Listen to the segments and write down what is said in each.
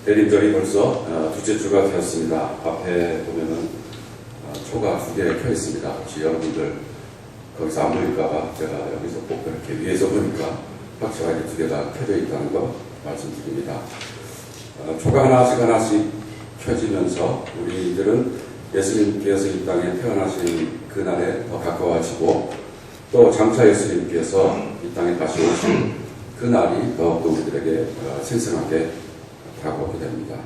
대림절이 벌써 둘째 주가 되었습니다. 앞에 보면은 초가 2개 켜 있습니다. 혹시 여러분들 거기서 안 보일까봐 제가 여기서 꼭 이렇게 위에서 보니까 확실하게 2개가 켜져 있다는 거 말씀드립니다. 초가 하나씩 켜지면서 우리들은 예수님께서 이 땅에 태어나신 그날에 더 가까워지고 또 장차 예수님께서 이 땅에 다시 오실 그날이 더욱더 우리들에게 생생하게 다가오게 됩니다.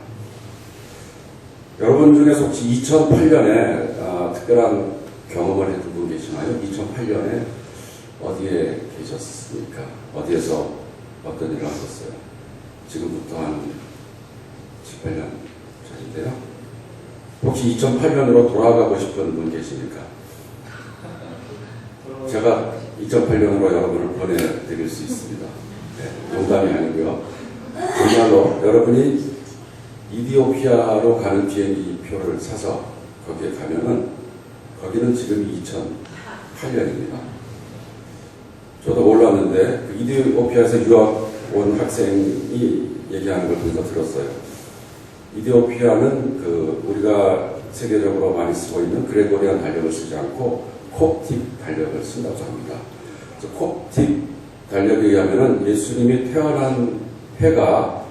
여러분 중에서 혹시 2008년에 특별한 경험을 해둔 분 계시나요? 2008년에 어디에 계셨습니까? 어디에서 어떤 일을 하셨어요? 지금부터 한 7, 8년 전인데요. 혹시 2008년으로 돌아가고 싶은 분 계십니까? 제가 2008년으로 여러분을 보내드릴 수 있습니다. 네, 농담이 아니고요. 정말로 여러분이 이디오피아로 가는 비행기 표를 사서 거기에 가면은 거기는 지금 2008년입니다. 저도 몰랐는데 그 이디오피아에서 유학 온 학생이 얘기하는 걸 보면서 들었어요. 이디오피아는 우리가 세계적으로 많이 쓰고 있는 그레고리안 달력을 쓰지 않고 콥틱 달력을 쓴다고 합니다. 그래서 콥틱 달력에 의하면은 예수님이 태어난 해가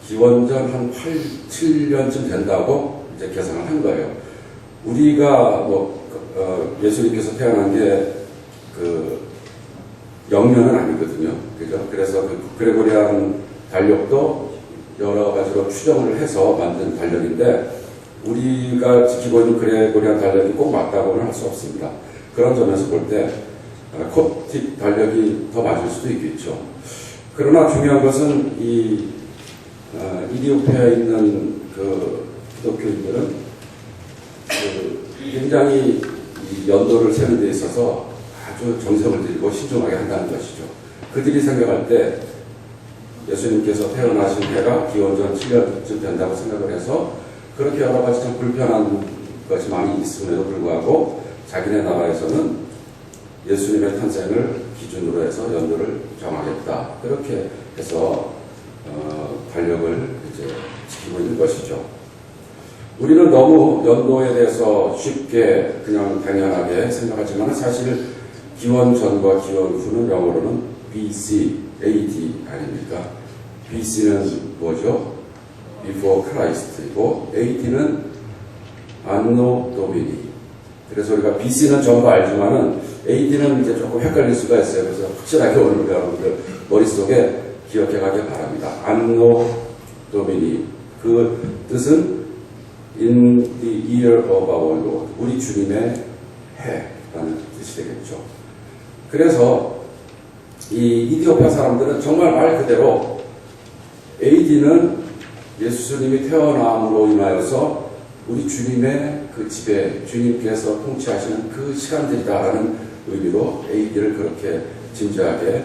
기원전 한 7년쯤 된다고 이제 계산을 한 거예요. 우리가 예수님께서 태어난 게 영년은 아니거든요. 그죠? 그래서 그레고리안 달력도 여러 가지로 추정을 해서 만든 달력인데 우리가 지키고 있는 그레고리안 달력이 꼭 맞다고는 할 수 없습니다. 그런 점에서 볼 때 콥틱 달력이 더 맞을 수도 있겠죠. 그러나 중요한 것은 이디오피아에 있는 기독교인들은 굉장히 이 연도를 세는 데 있어서 아주 정성을 들이고 신중하게 한다는 것이죠. 그들이 생각할 때 예수님께서 태어나신 해가 기원전 7년쯤 된다고 생각을 해서 그렇게 여러 가지 좀 불편한 것이 많이 있음에도 불구하고 자기네 나라에서는 예수님의 탄생을 기준으로 해서 연도를 정하겠다. 그렇게 해서 달력을 이제 지키고 있는 것이죠. 우리는 너무 연도에 대해서 쉽게 그냥 당연하게 생각하지만 사실 기원 전과 기원 후는 영어로는 BC, AD 아닙니까? BC는 뭐죠? Before Christ이고 AD는 Anno Domini. 그래서 우리가 BC는 전부 알지만은 AD는 이제 조금 헷갈릴 수가 있어요. 그래서 확실하게 오늘 여러분들 머릿속에 기억해 가길 바랍니다. Anno Domini. 그 뜻은 In the year of our Lord. 우리 주님의 해라는 뜻이 되겠죠. 그래서 이 이디오피아 사람들은 정말 말 그대로 AD는 예수님이 태어남으로 인하여서 우리 주님의 그 집에 주님께서 통치하시는 그 시간들이다라는 의미로 AD를 그렇게 진지하게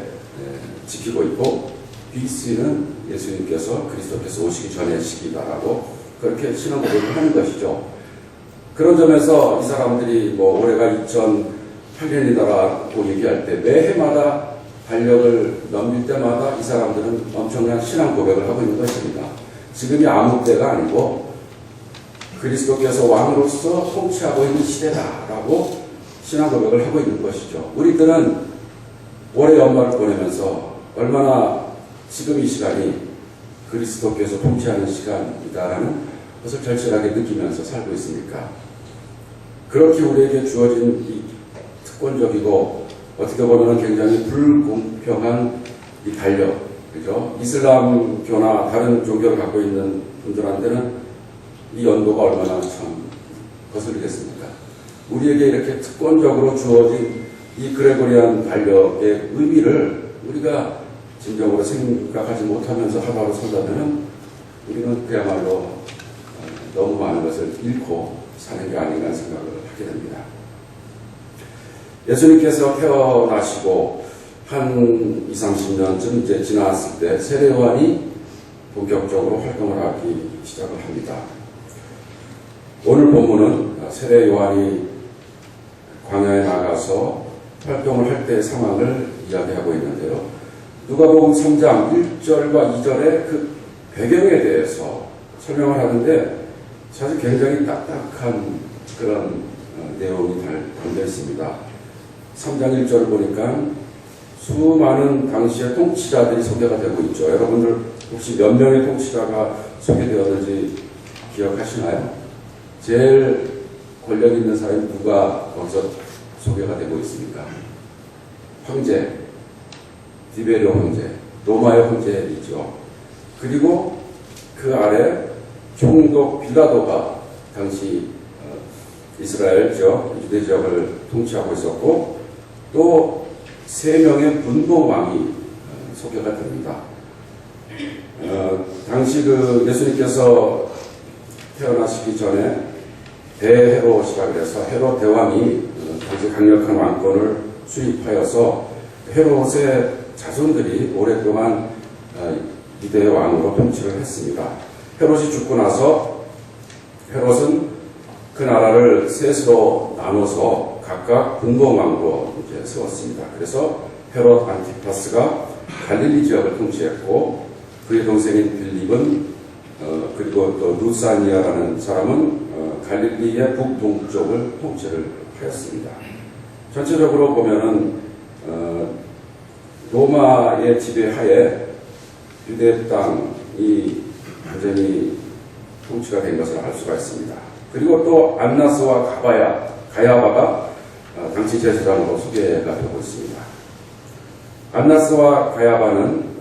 지키고 있고 BC는 예수님께서 그리스도께서 오시기 전의 시기다라고 그렇게 신앙 고백을 하는 것이죠. 그런 점에서 이 사람들이 올해가 2008년이다라고 얘기할 때 매해마다 달력을 넘길 때마다 이 사람들은 엄청난 신앙 고백을 하고 있는 것입니다. 지금이 아무 때가 아니고 그리스도께서 왕으로서 통치하고 있는 시대다라고 신앙 고백을 하고 있는 것이죠. 우리들은 올해 연말을 보내면서 얼마나 지금 이 시간이 그리스도께서 통치하는 시간이다라는 것을 절실하게 느끼면서 살고 있습니까? 그렇게 우리에게 주어진 이 특권적이고 어떻게 보면 굉장히 불공평한 이 달력, 그죠? 이슬람교나 다른 종교를 갖고 있는 분들한테는 이 연도가 얼마나 참 거슬리겠습니까? 우리에게 이렇게 특권적으로 주어진 이 그레고리안 달력의 의미를 우리가 진정으로 생각하지 못하면서 하루하루 살다면 우리는 그야말로 너무 많은 것을 잃고 사는 게 아닌가 생각을 하게 됩니다. 예수님께서 태어나시고 한 20, 30년쯤 이제 지났을 때 세례요한이 본격적으로 활동을 하기 시작을 합니다. 오늘 본문은 세례요한이 광야에 나가서 활동을 할 때의 상황을 이야기하고 있는데요. 누가복음 3장 1절과 2절에 배경에 대해서 설명을 하는데 사실 굉장히 딱딱한 그런 내용이 담겨 있습니다. 3장 1절을 보니까 수많은 당시의 통치자들이 소개가 되고 있죠. 여러분들 혹시 몇 명의 통치자가 소개되었는지 기억하시나요? 제일 권력 있는 사람이 누가 거기서 소개가 되고 있습니까? 황제, 디베리오 황제, 로마의 황제이죠. 그리고 그 아래 총독 빌라도가 당시 이스라엘 지역, 유대 지역을 통치하고 있었고, 또 3명의 분봉왕이 소개가 됩니다. 당시 그 예수님께서 태어나시기 전에 대헤롯이라 그래서 헤롯 대왕이 당시 강력한 왕권을 수립하여서 헤롯의 자손들이 오랫동안 유대의 왕으로 통치를 했습니다. 헤롯이 죽고 나서 헤롯은 그 나라를 셋으로 나눠서 각각 분봉왕으로 이제 세웠습니다. 그래서 헤롯 안티파스가 갈릴리 지역을 통치했고, 그의 동생인 빌립은 그리고 또 루사니아라는 사람은 갈릴리의 북동쪽을 통치를 하였습니다. 전체적으로 보면은 로마의 지배하에 유대 땅이 완전히 통치가 된 것을 알 수가 있습니다. 그리고 또 안나스와 가야바가 당시 제사장으로 소개가 되고 있습니다. 안나스와 가야바는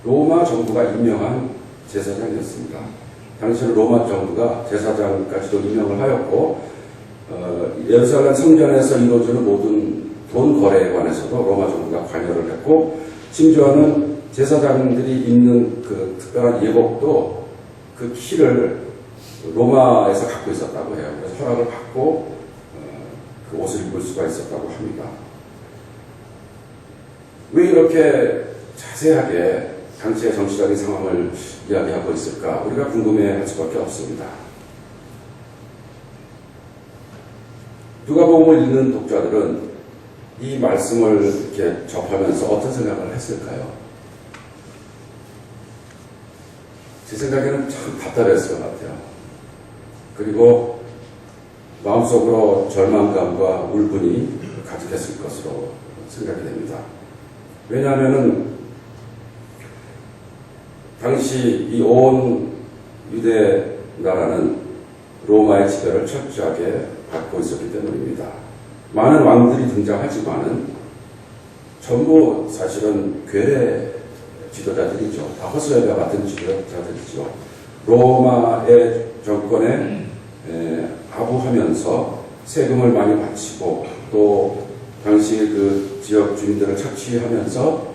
로마 정부가 임명한 제사장이었습니다. 당시는 로마 정부가 제사장까지도 임명을 하였고, 예루살렘 성전에서 이루어지는 모든 돈 거래에 관해서도 로마 정부가 관여를 했고, 심지어는 제사장들이 입는 그 특별한 예복도 그 키를 로마에서 갖고 있었다고 해요. 그래서 허락을 받고 그 옷을 입을 수가 있었다고 합니다. 왜 이렇게 자세하게 당시의 정치적인 상황을 이야기하고 있을까? 우리가 궁금해할 수밖에 없습니다. 누가복음을 읽는 독자들은 이 말씀을 이렇게 접하면서 어떤 생각을 했을까요? 제 생각에는 참 답답했을 것 같아요. 그리고 마음속으로 절망감과 울분이 가득했을 것으로 생각이 됩니다. 왜냐하면은 당시 이 온 유대 나라는 로마의 지배를 철저하게 받고 있었기 때문입니다. 많은 왕들이 등장하지만은 전부 사실은 괴뢰 지도자들이죠. 다 허수아비와 같은 지도자들이죠. 로마의 정권에 아부하면서 세금을 많이 바치고 또 당시 그 지역 주민들을 착취하면서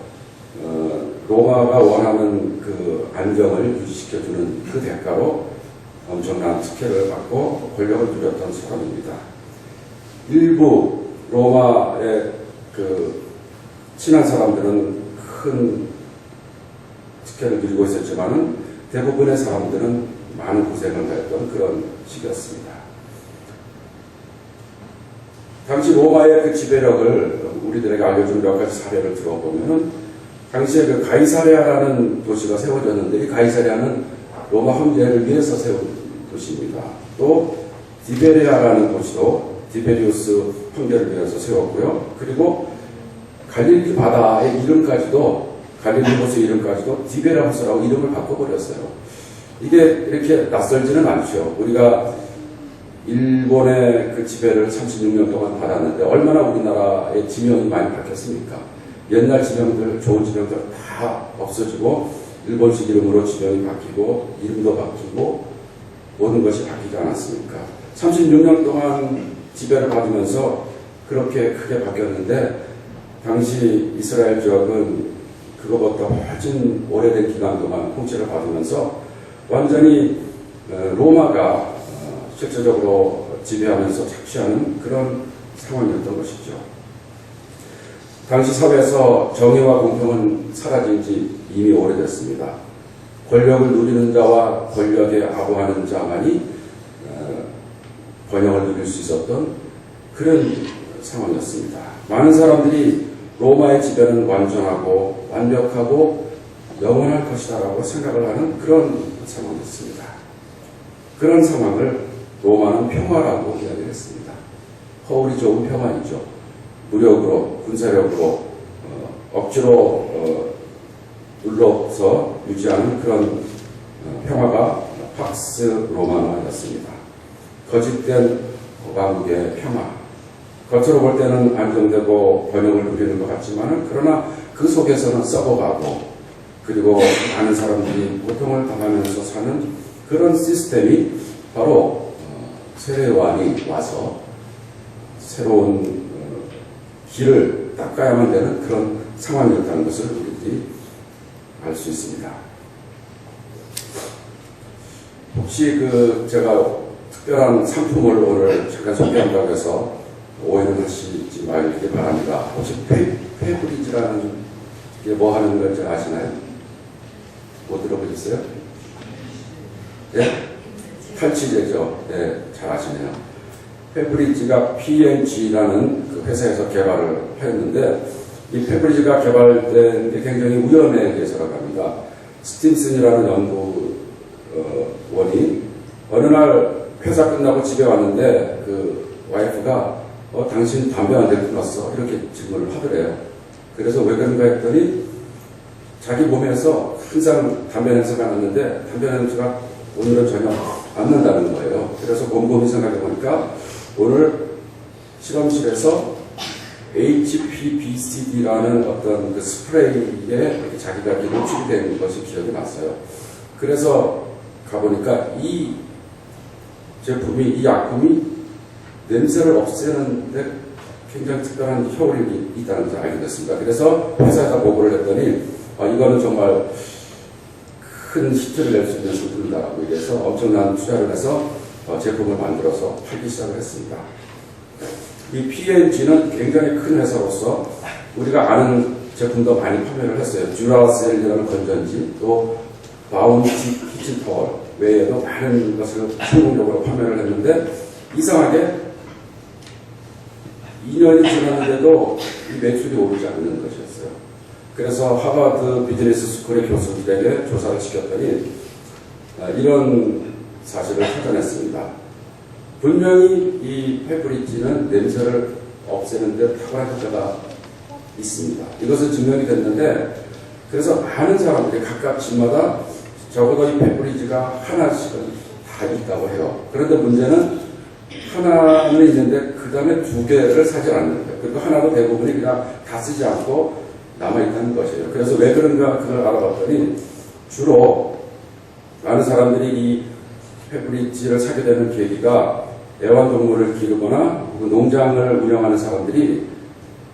로마가 원하는 그 안정을 유지시켜주는 그 대가로 엄청난 특혜를 받고 권력을 누렸던 사람입니다. 일부 로마의 그 친한 사람들은 큰 특혜를 누리고 있었지만은 대부분의 사람들은 많은 고생을 했던 그런 시기였습니다. 당시 로마의 그 지배력을 우리들에게 알려준 몇 가지 사례를 들어보면은 당시에 그 가이사랴라는 도시가 세워졌는데 이 가이사랴는 로마 황제를 위해서 세운 도시입니다. 또 디베리아라는 도시도 디베리우스 황제를 위해서 세웠고요. 그리고 갈릴리 바다의 이름까지도 갈릴리 호수 이름까지도 디베라호수라고 이름을 바꿔버렸어요. 이게 이렇게 낯설지는 않죠. 우리가 일본의 그 지배를 36년 동안 받았는데 얼마나 우리나라의 지명이 많이 바뀌었습니까? 옛날 지명들, 좋은 지명들 다 없어지고 일본식 이름으로 지명이 바뀌고 이름도 바뀌고 모든 것이 바뀌지 않았습니까? 36년 동안 지배를 받으면서 그렇게 크게 바뀌었는데 당시 이스라엘 지역은 그거보다 훨씬 오래된 기간 동안 통치를 받으면서 완전히 로마가 실질적으로 지배하면서 착취하는 그런 상황이었던 것이죠. 당시 사회에서 정의와 공평은 사라진 지 이미 오래됐습니다. 권력을 누리는 자와 권력에 아부하는 자만이 번영을 누릴 수 있었던 그런 상황이었습니다. 많은 사람들이 로마의 지배는 완전하고 완벽하고 영원할 것이다라고 생각을 하는 그런 상황이었습니다. 그런 상황을 로마는 평화라고 이야기했습니다. 허울이 좋은 평화이죠. 무력으로, 군사력으로 억지로 눌러서 유지하는 그런 평화가 팍스 로마나였습니다. 거짓된 왕국의 평화. 겉으로 볼 때는 안정되고 번영을 누리는 것 같지만 그러나 그 속에서는 썩어가고 그리고 많은 사람들이 고통을 당하면서 사는 그런 시스템이 바로 세례요한이 와서 새로운 길을 닦아야만 되는 그런 상황이었다는 것을 우리들이 알 수 있습니다. 혹시 제가 특별한 상품을 오늘 잠깐 소개한다고 해서 오해는 하시지 말기 바랍니다. 혹시 페브리즈라는 게 뭐 하는 건지 아시나요? 못 들어보셨어요? 네? 탈취제죠. 네, 잘 아시네요. 페브리즈가 P&G라는 그 회사에서 개발을 하였는데 이 페브리즈가 개발된 게 굉장히 우연에 의해서라고 합니다. 스팀슨이라는 연구원이 어느 날 회사 끝나고 집에 왔는데 그 와이프가 당신 담배 한 대 끊었어 이렇게 질문을 하더래요. 그래서 왜 그런가 했더니 자기 몸에서 항상 담배 냄새가 났는데 담배 냄새가 오늘은 전혀 안 난다는 거예요. 그래서 곰곰이 생각해 보니까 오늘 실험실에서 HPBCD라는 어떤 그 스프레이에 이렇게 자기가 노출이 된 것이 기억이 났어요. 그래서 가보니까 이 제품이, 이 약품이 냄새를 없애는데 굉장히 특별한 효력이 있다는 것을 알게 됐습니다. 그래서 회사에다 보고를 했더니 이거는 정말 큰 히트를 낼 수 있는 제품이다라고 얘기해서 엄청난 투자를 해서 제품을 만들어서 팔기 시작을 했습니다. 이 P&G는 굉장히 큰 회사로서 우리가 아는 제품도 많이 판매를 했어요. 듀라셀이라는 건전지, 또 바운티 키친타월 외에도 많은 것을 성공적으로 판매를 했는데 이상하게 2년이 지났는데도 이 매출이 오르지 않는 것이었어요. 그래서 하버드 비즈니스 스쿨의 교수들에게 조사를 시켰더니 이런 사실을 찾아냈습니다. 분명히 이 페브리즈는 냄새를 없애는 데 탁월한 효과가 있습니다. 이것은 증명이 됐는데 그래서 많은 사람들이 각각 집마다 적어도 이 페브리즈가 하나씩은 다 있다고 해요. 그런데 문제는 하나는 있는데 그 다음에 2개를 사지 않는 거예요. 그리고 하나도 대부분이 그냥 다 쓰지 않고 남아있다는 것이에요. 그래서 왜 그런가 그걸 알아봤더니 주로 많은 사람들이 이 페브리즈를 사게 되는 계기가 애완동물을 기르거나 농장을 운영하는 사람들이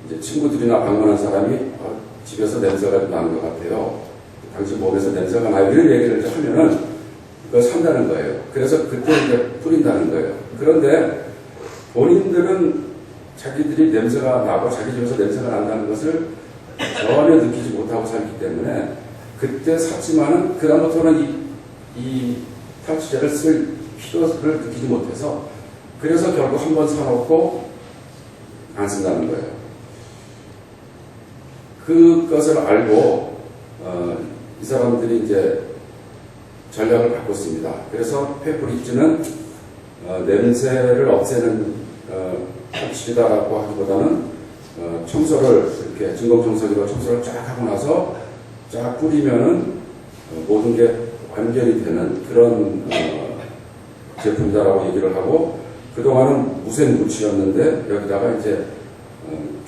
이제 친구들이나 방문한 사람이 집에서 냄새가 나는 것 같아요. 당신 몸에서 냄새가 나요. 이런 얘기를 하면은 그걸 산다는 거예요. 그래서 그때 이제 뿌린다는 거예요. 그런데 본인들은 자기들이 냄새가 나고 자기 집에서 냄새가 난다는 것을 전혀 느끼지 못하고 살기 때문에 그때 샀지만은 그다음부터는 이 탈취제를 쓸 필요를 느끼지 못해서 그래서 결국 한번 사놓고 안 쓴다는 거예요. 그것을 알고 이 사람들이 이제 전략을 바꿨습니다. 그래서 페브리즈는 냄새를 없애는 탈취제다라고 하기보다는 청소를 이렇게 진공청소기로 청소를 쫙 하고 나서 쫙 뿌리면은 모든 게 완결이 되는 그런 제품이다라고 얘기를 하고 그동안은 무생무치였는데 여기다가 이제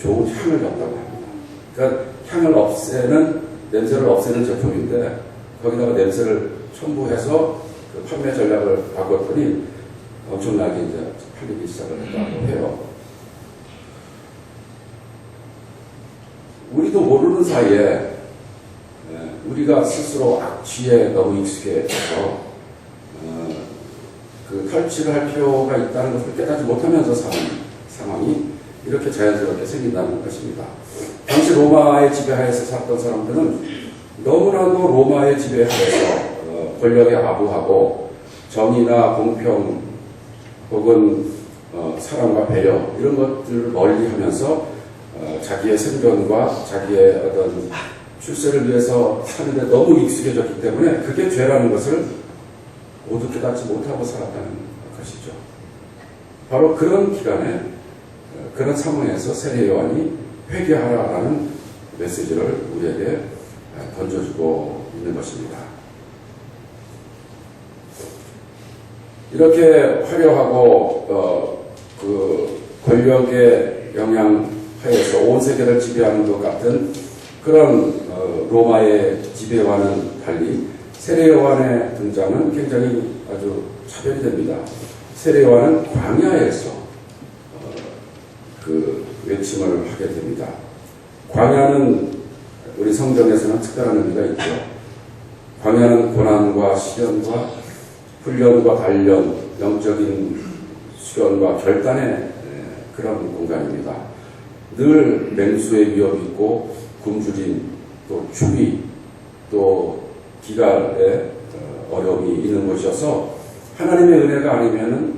좋은 향을 넣었다고 합니다. 그러니까 향을 없애는 냄새를 없애는 제품인데 거기다가 냄새를 첨부해서 그 판매 전략을 바꿨더니 엄청나게 이제 팔리기 시작을 했다고 해요. 우리도 모르는 사이에 우리가 스스로 악취에 너무 익숙해져서 그 탈취를 할 필요가 있다는 것을 깨닫지 못하면서 사는 상황이 이렇게 자연스럽게 생긴다는 것입니다. 당시 로마의 지배하에서 살았던 사람들은 너무나도 로마의 지배하에서 권력에 아부하고 정의나 공평 혹은 사랑과 배려 이런 것들을 멀리하면서 자기의 생존과 자기의 어떤 출세를 위해서 사는데 너무 익숙해졌기 때문에 그게 죄라는 것을 모두 깨닫지 못하고 살았다는 것이죠. 바로 그런 기간에 그런 상황에서 세례 요한이 회개하라라는 메시지를 우리에게 던져주고 있는 것입니다. 이렇게 화려하고 그 권력의 영향하에서 온 세계를 지배하는 것 같은 그런 로마의 지배와는 달리 세례 요한의 등장은 굉장히 아주 차별이 됩니다. 세례 요한은 광야에서 그 외침을 하게 됩니다. 광야는 우리 성경에서는 특별한 의미가 있죠. 광야는 고난과 시련과 훈련과 단련, 영적인 수련과 결단의 그런 공간입니다. 늘 맹수의 위협이 있고 굶주림, 또 추위, 또 기갈의 어려움이 있는 곳이어서 하나님의 은혜가 아니면은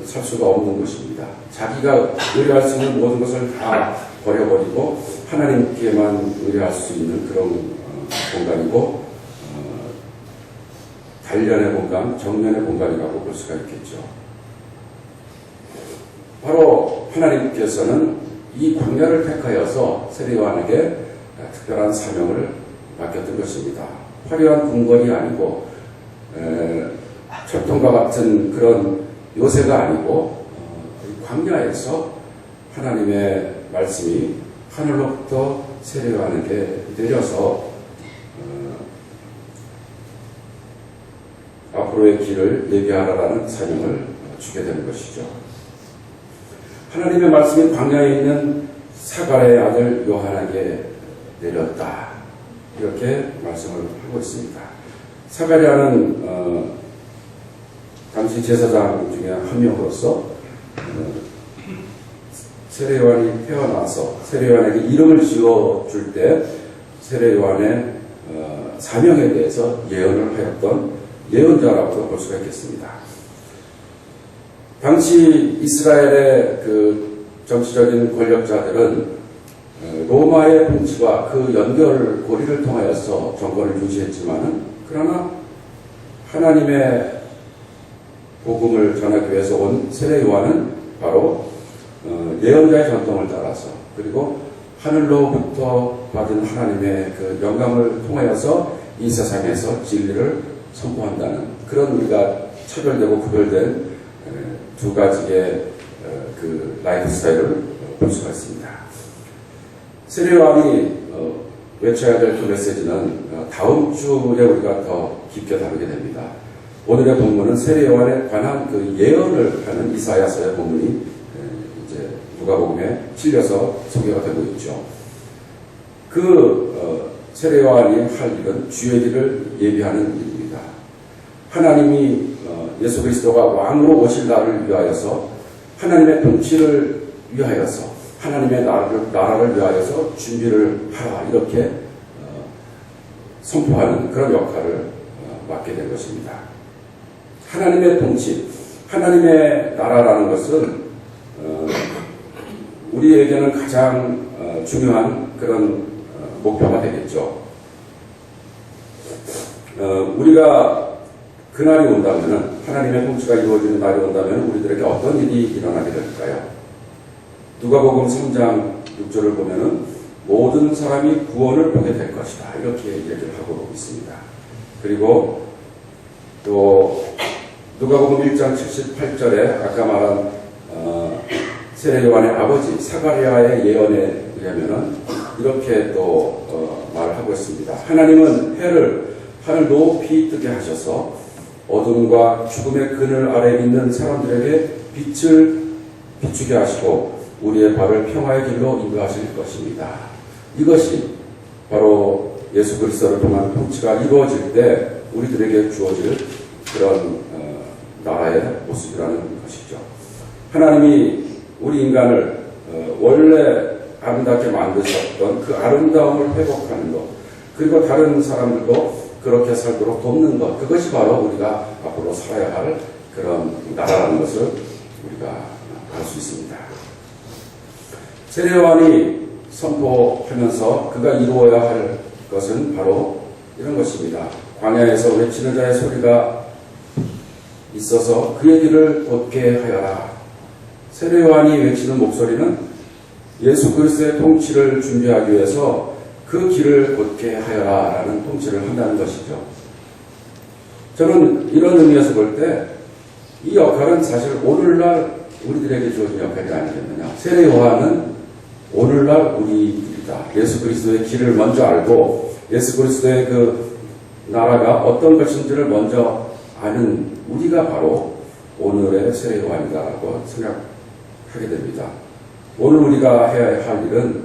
살 수가 없는 것입니다. 자기가 의뢰할 수 있는 모든 것을 다 버려버리고 하나님께만 의뢰할 수 있는 그런 공간이고 단련의 공간, 정면의 공간이라고 볼 수가 있겠죠. 바로 하나님께서는 이 광야를 택하여서 세례 요한에게 특별한 사명을 맡겼던 것입니다. 화려한 궁궐이 아니고 철통과 같은 그런 요새가 아니고 광야에서 하나님의 말씀이 하늘로부터 세례 요한에게 내려서 앞으로의 길을 예비하라라는 사명을 주게 되는 것이죠. 하나님의 말씀이 광야에 있는 사가랴의 아들 요한에게 내렸다. 이렇게 말씀을 하고 있습니다. 사가랴는 당시 제사장 중에 한 명으로서 세례 요한이 태어나서 세례 요한에게 이름을 지어줄 때 세례 요한의 사명에 대해서 예언을 하였던 예언자라고도 볼 수가 있겠습니다. 당시 이스라엘의 그 정치적인 권력자들은 로마의 통치와 그 연결고리를 통하여서 정권을 유지했지만은 그러나 하나님의 복음을 전하기 위해서 온 세례 요한은 바로 예언자의 전통을 따라서 그리고 하늘로부터 받은 하나님의 그 영감을 통하여서 이 세상에서 진리를 선포한다는 그런 우리가 차별되고 구별된 두 가지의 그 라이프 스타일을 볼 수가 있습니다. 세례 요한이 외쳐야 될 그 메시지는 다음 주에 우리가 더 깊게 다루게 됩니다. 오늘의 본문은 세례 요한에 관한 그 예언을 하는 이사야서의 본문이 이제 누가복음에 실려서 소개가 되고 있죠. 그 세례 요한이 할 일은 주의 길을 예비하는 일입니다. 하나님이 예수 그리스도가 왕으로 오실 날을 위하여서 하나님의 통치를 위하여서 하나님의 나라를 위하여서 준비를 하라 이렇게 선포하는 그런 역할을 맡게 된 것입니다. 하나님의 통치, 하나님의 나라라는 것은 우리에게는 가장 중요한 그런 목표가 되겠죠. 우리가 그날이 온다면은 하나님의 통치가 이루어지는 날이 온다면 우리들에게 어떤 일이 일어나게 될까요? 누가복음 3장 6절을 보면은 모든 사람이 구원을 보게 될 것이다 이렇게 얘기를 하고 있습니다. 그리고 또 누가복음 1장 78절에 아까 말한 세례 요한의 아버지 사가랴의 예언에 의하면은 이렇게 또 말을 하고 있습니다. 하나님은 해를 하늘 높이 뜨게 하셔서 어둠과 죽음의 그늘 아래에 있는 사람들에게 빛을 비추게 하시고 우리의 발을 평화의 길로 인도하실 것입니다. 이것이 바로 예수 그리스도를 통한 통치가 이루어질 때 우리들에게 주어질 그런 나라의 모습이라는 것이죠. 하나님이 우리 인간을 원래 아름답게 만드셨던 그 아름다움을 회복하는 것, 그리고 다른 사람들도 그렇게 살도록 돕는 것, 그것이 바로 우리가 앞으로 살아야 할 그런 나라라는 것을 우리가 알 수 있습니다. 세례 요한이 선포하면서 그가 이루어야 할 것 것은 바로 이런 것입니다. 광야에서 외치는 자의 소리가 있어서 그의 길을 걷게 하여라. 세례 요한이 외치는 목소리는 예수 그리스도의 통치를 준비하기 위해서 그 길을 걷게 하여라 라는 통치를 한다는 것이죠. 저는 이런 의미에서 볼 때 이 역할은 사실 오늘날 우리들에게 주어진 역할이 아니겠느냐. 세례 요한은 오늘날 우리들이다. 예수 그리스도의 길을 먼저 알고 예수 그리스도의 그 나라가 어떤 것인지를 먼저 아는 우리가 바로 오늘의 세례 요한이다라고 생각하게 됩니다. 오늘 우리가 해야 할 일은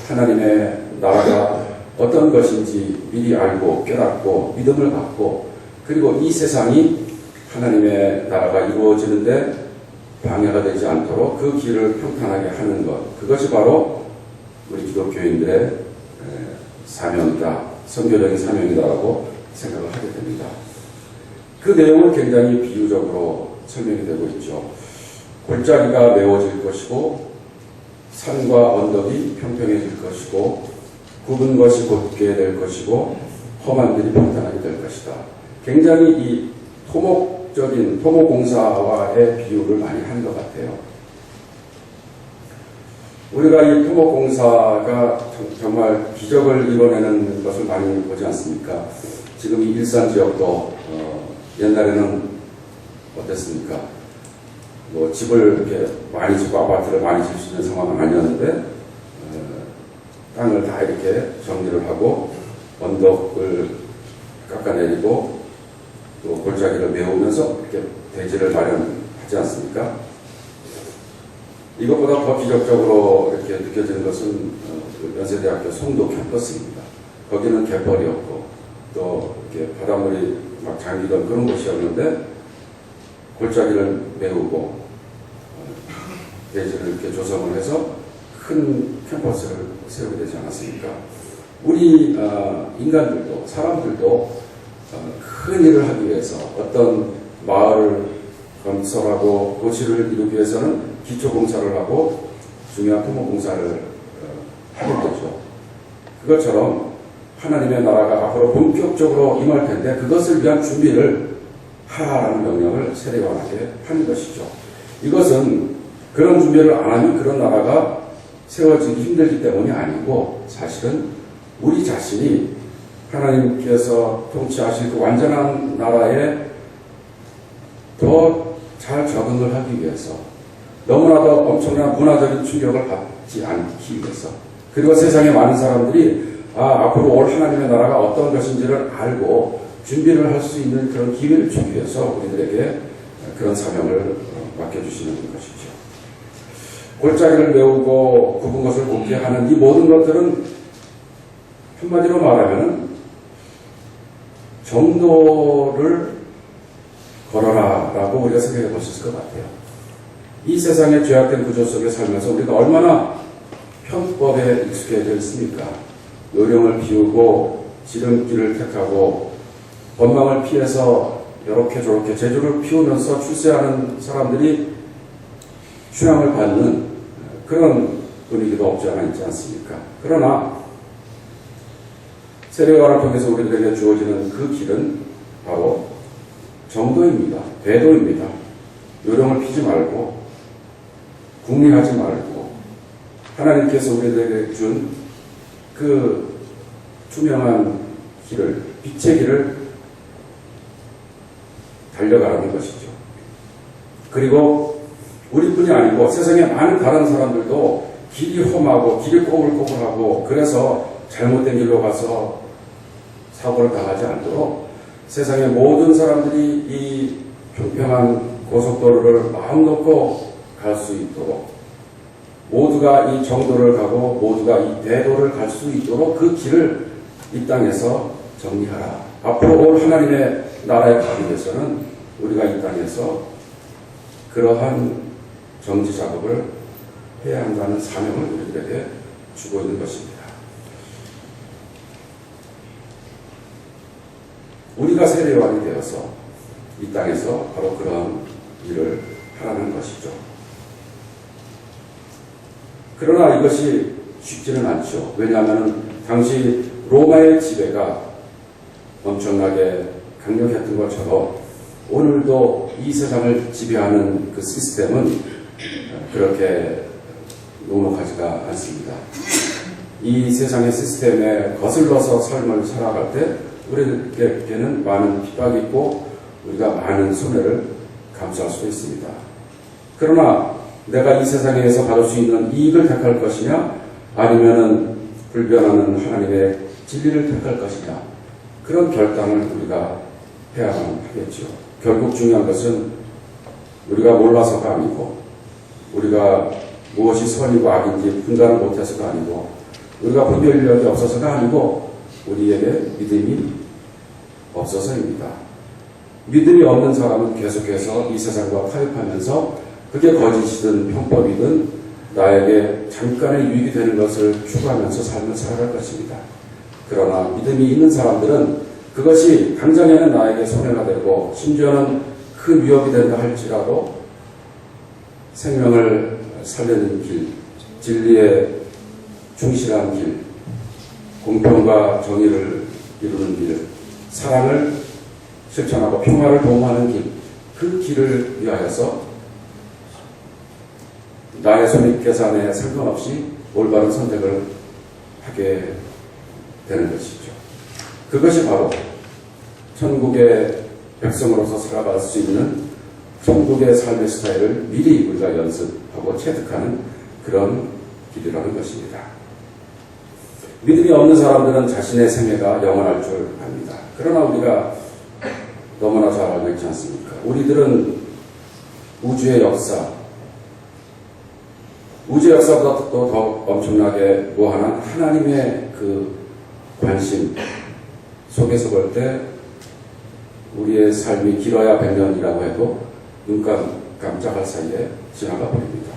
하나님의 나라가 어떤 것인지 미리 알고 깨닫고 믿음을 갖고 그리고 이 세상이 하나님의 나라가 이루어지는데 방해가 되지 않도록 그 길을 평탄하게 하는 것, 그것이 바로 우리 기독교인들의 사명이다, 선교적인 사명이다라고 생각을 하게 됩니다. 그 내용은 굉장히 비유적으로 설명이 되고 있죠. 골짜기가 메워질 것이고 산과 언덕이 평평해질 것이고 굽은 것이 곧게 될 것이고 험한 길이 평탄하게 될 것이다. 굉장히 이 토목공사와의 비유를 많이 한 것 같아요. 우리가 이 토목공사가 정말 기적을 이뤄내는 것을 많이 보지 않습니까? 지금 이 일산 지역도 옛날에는 어땠습니까? 뭐 집을 이렇게 많이 짓고 아파트를 많이 질 수 있는 상황은 아니었는데 땅을 다 이렇게 정리를 하고 언덕을 깎아내리고 또 골짜기를 메우면서 이렇게 대지를 마련하지 않습니까? 이것보다 더 기적적으로 이렇게 느껴지는 것은 연세대학교 송도 캠퍼스입니다. 거기는 갯벌이었고 또 이렇게 바닷물이 막 잠기던 그런 곳이었는데 골짜기를 메우고 대지를 이렇게 조성을 해서 큰 캠퍼스를 세우게 되지 않았습니까? 우리 인간들도 사람들도 큰 일을 하기 위해서 어떤 마을을 건설하고 도시를 이루기 위해서는 기초공사를 하고 중요한 토목공사를 하게 되죠. 그것처럼 하나님의 나라가 앞으로 본격적으로 임할 텐데 그것을 위한 준비를 하라는 명령을 세례 요한에게 하는 것이죠. 이것은 그런 준비를 안 하면 그런 나라가 세워지기 힘들기 때문이 아니고 사실은 우리 자신이 하나님께서 통치하실 그 완전한 나라에 더 잘 적응을 하기 위해서 너무나도 엄청난 문화적인 충격을 받지 않기 위해서 그리고 세상의 많은 사람들이 앞으로 올 하나님의 나라가 어떤 것인지를 알고 준비를 할 수 있는 그런 기회를 주기 위해서 우리들에게 그런 사명을 맡겨주시는 것이죠. 골짜기를 메우고 굽은 것을 굽게 하는 이 모든 것들은 한마디로 말하면 정도를 걸어라 라고 우리가 생각해 볼 수 있을 것 같아요. 이 세상의 죄악된 구조 속에 살면서 우리가 얼마나 편법에 익숙해져 있습니까? 요령을 피우고 지름길을 택하고 원망을 피해서 이렇게 저렇게 재주를 피우면서 출세하는 사람들이 춘향을 받는 그런 분위기도 없지 않아 있지 않습니까? 그러나 세례 요한을 통해서 우리들에게 주어지는 그 길은 바로 정도입니다. 대도입니다. 요령을 피지 말고 궁리하지 말고 하나님께서 우리들에게 준 그 투명한 길을, 빛의 길을 달려가라는 것이죠. 그리고 우리뿐이 아니고 세상에 많은 다른 사람들도 길이 험하고 길이 꼬불꼬불하고 그래서 잘못된 길로 가서 사고를 당하지 않도록 세상의 모든 사람들이 이 평평한 고속도로를 마음 놓고 갈 수 있도록 모두가 이 정도를 가고 모두가 이 대도를 갈 수 있도록 그 길을 이 땅에서 정리하라. 앞으로 올 하나님의 나라에 가기 위해서는 우리가 이 땅에서 그러한 정지 작업을 해야 한다는 사명을 우리들에게 주고 있는 것입니다. 우리가 세례 요한이 되어서 이 땅에서 바로 그런 일을 하라는 것이죠. 그러나 이것이 쉽지는 않죠. 왜냐하면 당시 로마의 지배가 엄청나게 강력했던 것처럼 오늘도 이 세상을 지배하는 그 시스템은 그렇게 녹록하지가 않습니다. 이 세상의 시스템에 거슬러서 삶을 살아갈 때 우리에게는 많은 핍박이 있고 우리가 많은 손해를 감수할 수도 있습니다. 그러나 내가 이 세상에서 받을 수 있는 이익을 택할 것이냐 아니면은 불변하는 하나님의 진리를 택할 것이냐 그런 결단을 우리가 해야만 하겠죠. 결국 중요한 것은 우리가 몰라서가 아니고 우리가 무엇이 선이고 악인지 분간을 못해서가 아니고 우리가 분별력이 없어서가 아니고 우리에게 믿음이 없어서입니다. 믿음이 없는 사람은 계속해서 이 세상과 타협하면서 그게 거짓이든 편법이든 나에게 잠깐의 유익이 되는 것을 추구하면서 삶을 살아갈 것입니다. 그러나 믿음이 있는 사람들은 그것이 당장에는 나에게 손해가 되고 심지어는 큰 위협이 된다 할지라도 생명을 살리는 길, 진리에 충실한 길, 공평과 정의를 이루는 길, 사랑을 실천하고 평화를 도모하는 길, 그 길을 위하여서 나의 손익계산에 상관없이 올바른 선택을 하게 되는 것이죠. 그것이 바로 천국의 백성으로서 살아갈 수 있는 천국의 삶의 스타일을 미리 우리가 연습하고 체득하는 그런 길이라는 것입니다. 믿음이 없는 사람들은 자신의 생애가 영원할 줄 압니다. 그러나 우리가 너무나 잘 알고 있지 않습니까? 우리들은 우주의 역사보다 또 더 엄청나게 무한한 하나님의 그 관심 속에서 볼 때 우리의 삶이 길어야 100년이라고 해도 눈 깜짝할 사이에 지나가 버립니다.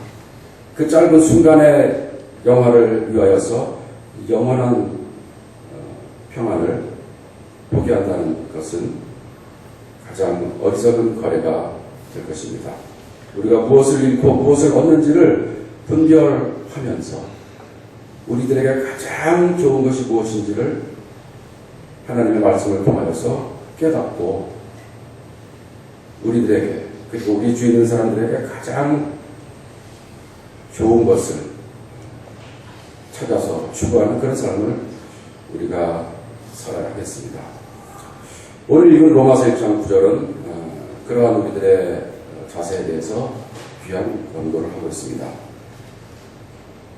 그 짧은 순간의 영화를 위하여서 영원한 평안을 포기한다는 것은 가장 어리석은 거래가 될 것입니다. 우리가 무엇을 잃고 무엇을 얻는지를 분별하면서 우리들에게 가장 좋은 것이 무엇인지를 하나님의 말씀을 통하여서 깨닫고 우리들에게 그리고 우리 주위에 있는 사람들에게 가장 좋은 것을 찾아서 추구하는 그런 삶을 우리가 살아야 하겠습니다. 오늘 읽은 로마서 1장 9절은 그러한 우리들의 자세에 대해서 귀한 권고를 하고 있습니다.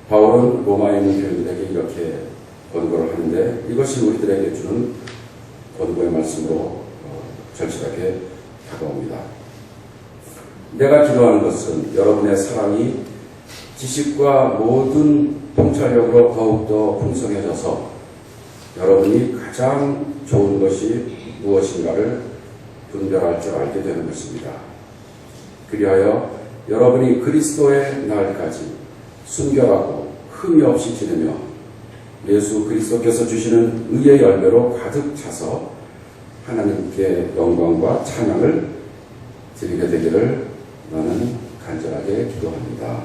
바울은 로마에 있는 교인들에게 이렇게 권고를 하는데 이것이 우리들에게 주는 권고의 말씀으로 절실하게 다가옵니다. 내가 기도하는 것은 여러분의 사랑이 지식과 모든 통찰력으로 더욱더 풍성해져서 여러분이 가장 좋은 것이 무엇인가를 분별할 줄 알게 되는 것입니다. 그리하여 여러분이 그리스도의 날까지 순결하고 흠이 없이 지내며 예수 그리스도께서 주시는 의의 열매로 가득 차서 하나님께 영광과 찬양을 드리게 되기를 나는 간절하게 기도합니다.